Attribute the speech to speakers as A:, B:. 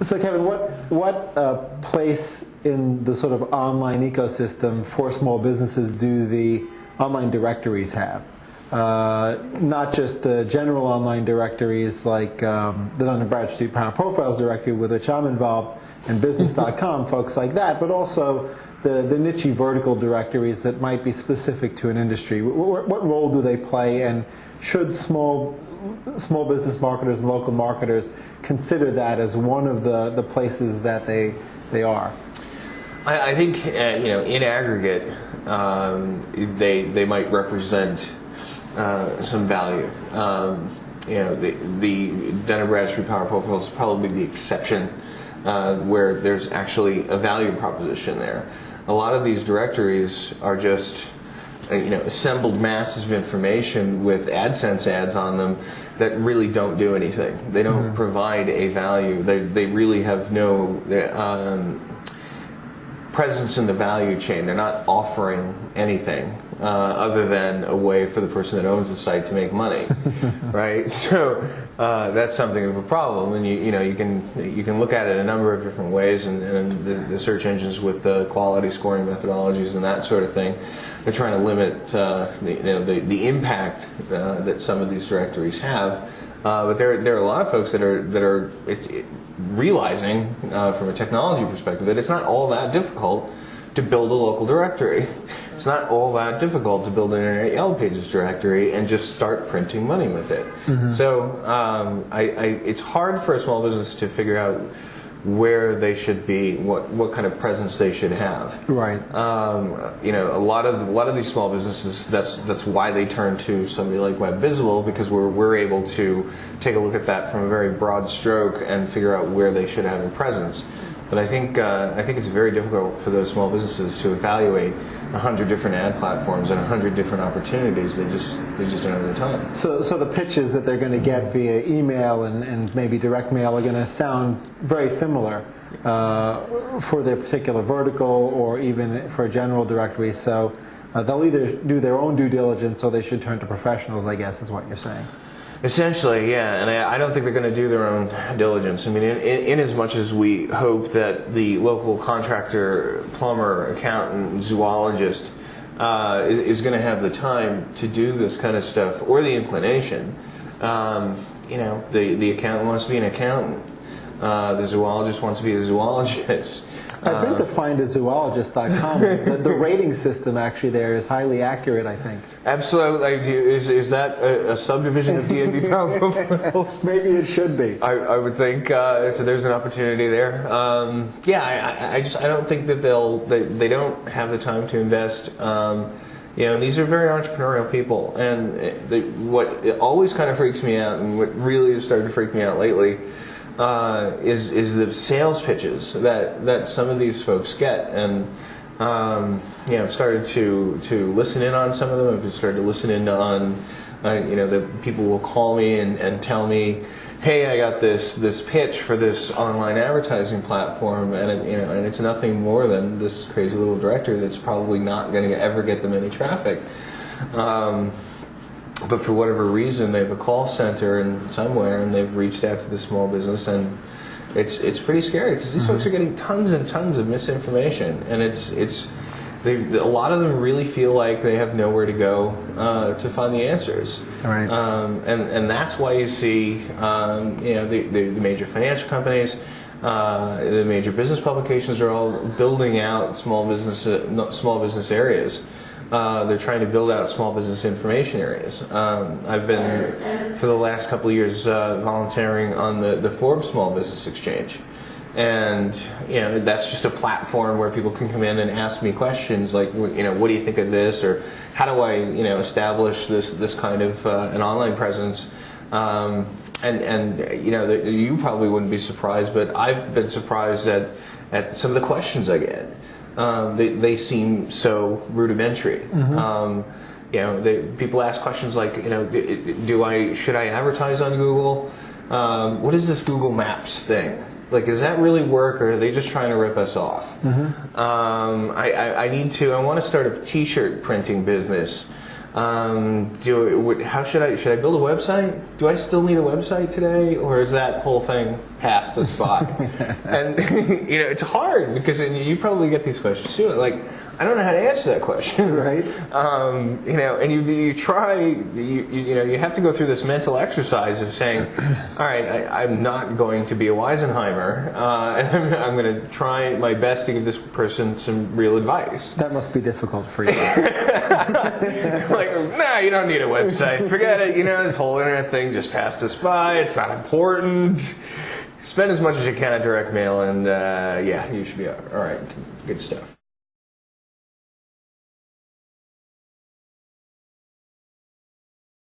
A: So Kevin, what place in the sort of online ecosystem for small businesses do the online directories have? Not just the general online directories like the Dun & Bradstreet Power Profiles directory with which I'm involved, and business.com, folks like that, but also the niche vertical directories that might be specific to an industry. What role do they play, and should small business marketers and local marketers consider that as one of the places that they are?
B: I think in aggregate they might represent some value. The Dun & Bradstreet Power Profile is probably the exception where there's actually a value proposition there. A lot of these directories are just assembled masses of information with AdSense ads on them that really don't do anything. They don't provide a value. They really have no presence in the value chain. They're not offering anything other than a way for the person that owns the site to make money, right? So that's something of a problem, and you can look at it a number of different ways, and the search engines with the quality scoring methodologies and that sort of thing, they're trying to limit the impact that some of these directories have. But there are a lot of folks that are realizing from a technology perspective that it's not all that difficult to build a local directory. It's not all that difficult to build an Internet Yellow Pages directory and just start printing money with it. So it's hard for a small business to figure out where they should be, what kind of presence they should have.
A: Right.
B: A lot of these small businesses, that's why they turn to somebody like WebVisible, because we're able to take a look at that from a very broad stroke and figure out where they should have a presence. But I think it's very difficult for those small businesses to evaluate 100 different ad platforms and 100 different opportunities. They just don't have the time.
A: So the pitches that they're going to get via email and maybe direct mail are going to sound very similar for their particular vertical or even for a general directory. So they'll either do their own due diligence or they should turn to professionals, I guess, is what you're saying.
B: Essentially, yeah, and I don't think they're going to do their own diligence. I mean, in as much as we hope that the local contractor, plumber, accountant, zoologist is going to have the time to do this kind of stuff, or the inclination. The accountant wants to be an accountant. The zoologist wants to be a zoologist.
A: I've been to findazoologist.com. The rating system actually there is highly accurate, I think. Absolutely.
B: Is that a subdivision of D&B Power Profiles?
A: Maybe it should be.
B: I would think so. There's an opportunity there. I don't think that they don't have the time to invest. These are very entrepreneurial people, and what always kind of freaks me out, and what really has started to freak me out lately, is the sales pitches that some of these folks get, and I've started to listen in on some of them. I've started to listen in on the people will call me and tell me, hey, I got this pitch for this online advertising platform, and it's nothing more than this crazy little directory that's probably not going to ever get them any traffic. But for whatever reason, they have a call center somewhere, and they've reached out to the small business, and it's pretty scary because these folks are getting tons and tons of misinformation, and a lot of them really feel like they have nowhere to go to find the answers.
A: Right.
B: And that's why you see the major financial companies, the major business publications are all building out small business areas. They're trying to build out small business information areas. I've been, for the last couple of years, volunteering on the Forbes Small Business Exchange. And that's just a platform where people can come in and ask me questions like, what do you think of this? Or how do I establish this kind of an online presence? You probably wouldn't be surprised, but I've been surprised at some of the questions I get. They seem so rudimentary. People ask questions like, should I advertise on Google? What is this Google Maps thing? Like, does that really work, or are they just trying to rip us off? I want to start a T-shirt printing business. How should I build a website? Do I still need a website today, or is that whole thing passed us by? And it's hard because you probably get these questions too. Like, I don't know how to answer that question,
A: Right.
B: And you try, you have to go through this mental exercise of saying, all right, I'm not going to be a Weisenheimer, and I'm going to try my best to give this person some real advice.
A: That must be difficult for you.
B: Like, nah, you don't need a website. Forget it. This whole internet thing just passed us by. It's not important. Spend as much as you can on direct mail, and you should be all right. Good stuff.